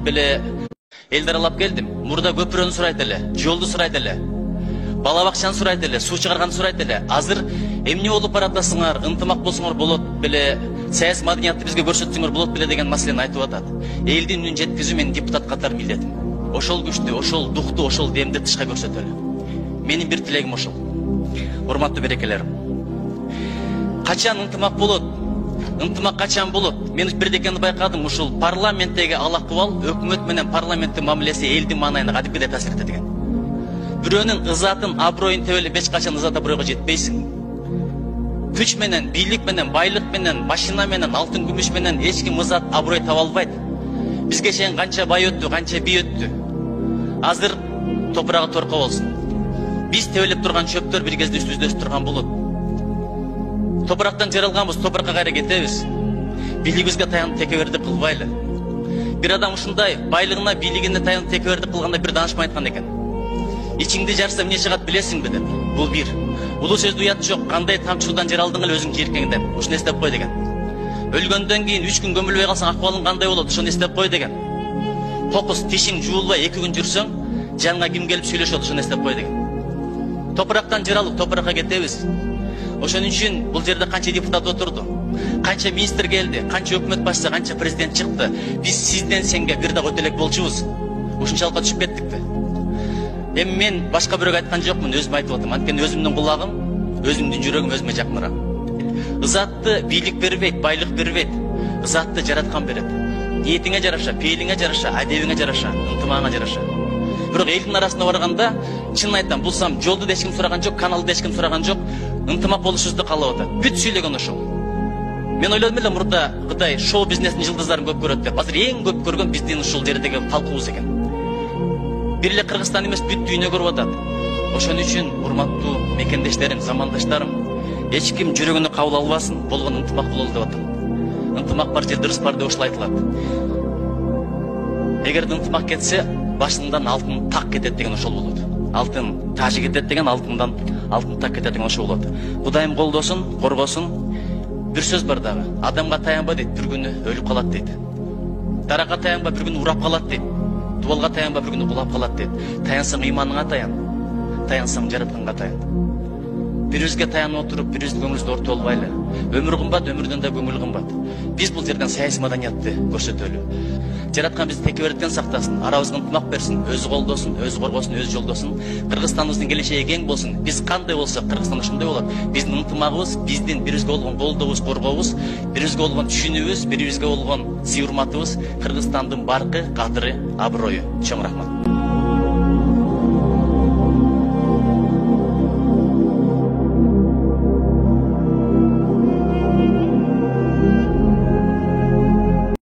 беле элди аралап келдим. Мурда көпүрөнү сурайт эле, жолду сурайт эле, бала бакчаны сурайт эле, суу чыгарганды сурайт эле. Азыр эмне болуп баратасыңар, ынтымак болсоңор болот беле, саясий маданиятты бизге көрсөтсөңөр болот беле деген маселени айтып атат. Элдин үнүн жеткизүү менин депутат катары милдетим. Ошол күчтү, ошол духту, ошол демди тышка көрсөтөлү. Менин бир тилегим ошол. Урматтуу берекелерим. Качан ынтымак болот? Ынтымак качан болот? Мен бирдекени байкадым, ушул парламенттеги алакыбал өкмөт менен парламенттин мамилеси элдин маанайына кадимгидей таасир этет экен. Бирөөнүн ызатын, аброюн тебелеп эч качан ызат абройго жетпейсиң. Күч менен, бийлик менен, байлык менен, машина менен, алтын күмүш менен эч ким ызат аброй таба албайт. Бизге чейин канча бай өттү, канча бий өттү. Азыр топурагы торко болсун. Биз тебелеп турган чөптөр бир кезде үстүбүздө өсүп турган болот. Топурактан жаралганбыз, топуракка кайра кетебиз. Бийлигибизге таянып текебердик кылбайлы. Бир адам ушундай байлыгына, бийлигине таянып текебердик кылганда бир даанышман айткан экен. Ичиңди жарса эмне чыгат билесиңби деп. Бул бир. Улуу сөздү уят жок, кандай тамчы судан жаралдың эле өзүң жийиркең деп. Ушуну эстеп кой деген. Өлгөндөн кийин 3 күн көмүлбөй калсаң акыбалың кандай болот? Ушуну эстеп кой деген. Кокус тишиң жуулбай 2 күн жүрсөң, жаныңа ким келип сүйлөшөт? Ушуну эстеп кой деген. Топурактан жаралып, топуракка кетебиз. Ошон үчүн бул жерде канча депутат отурду, канча министр келди, канча өкмөт башчысы, канча президент чыкты. Биз сизден сенге бир да өтө элек болчубуз. Ушунчалыкка түшүп кеттикпи? Эми мен башка бирөөгө айткан жокмун, өзүм айтып атам. Анткени өзүмдүн кулагым, өзүмдүн жүрөгүм өзүмө жакыныраак. Ызатты бийлик бербейт, байлык бербейт. Ызатты жараткан берет. Ниетиңе жараша, пейилиңе жараша, адебиңе жараша, ынтымагыңа жараша. Бирок элдин арасына барганда, чын айтам, булсам жолду да эч ким сураган жок, каналды да эч ким сураган жок. Ынтымак болушубузду каалап атат. Бүт сүйлөгөн ошол. Мен ойлодум эле мурда Кытай шоу бизнестин жылдыздарын көп көрөт деп. Азыр эң көп көргөн биздин ушул жердеги калкыбыз экен. Бир эле Кыргызстан эмес, бүт дүйнө көрүп атат. Ошон үчүн урматтуу мекендештерим, замандаштарым, эч ким жүрөгүнө кабыл албасын, болгон ынтымак бололу деп атам. Ынтымак бар жерде ырыс бар деп ушул айтылат. Эгерде ынтымак кетсе, башынан алтын так кетет деген ошол болот. Алтын тажы кетет деген алтындан алтын так кетет деген ошол болот. Кудайым колдосун, коргосун. Бир сөз бар дагы. Адамга таянба дейт, бир күнү өлүп калат дейт. Даракка таянба, бир күнү урап калат дейт. Дубалга таянба, бир күнү кулап калат дейт. Таянсаң ыйманыңа таян. Таянсаң жаратканга таян. Бирибизге таянып отуруп, бирибиздин көңүлүбүздү орто болбайлы. Өмүр кымбат, өмүрдөн да көңүл кымбат. Биз бул жерден саясий маданиятты көрсөтөлү. Жараткан бизди текебердиктен сактасын, арабызга ынтымак берсин, өзү колдосун, өзү коргосун, өзү жолдосун. Кыргызстаныбыздын келечеги кең болсун. Биз кандай болсок, Кыргызстан ошондой болот. Биздин ынтымагыбыз, биздин бирибизге болгон колдообуз, коргообуз, бирибизге болгон түшүнүүбүз, бирибизге болгон сый урматыбыз Кыргызстандын баркы, кадыры, аброю. Чоң рахмат.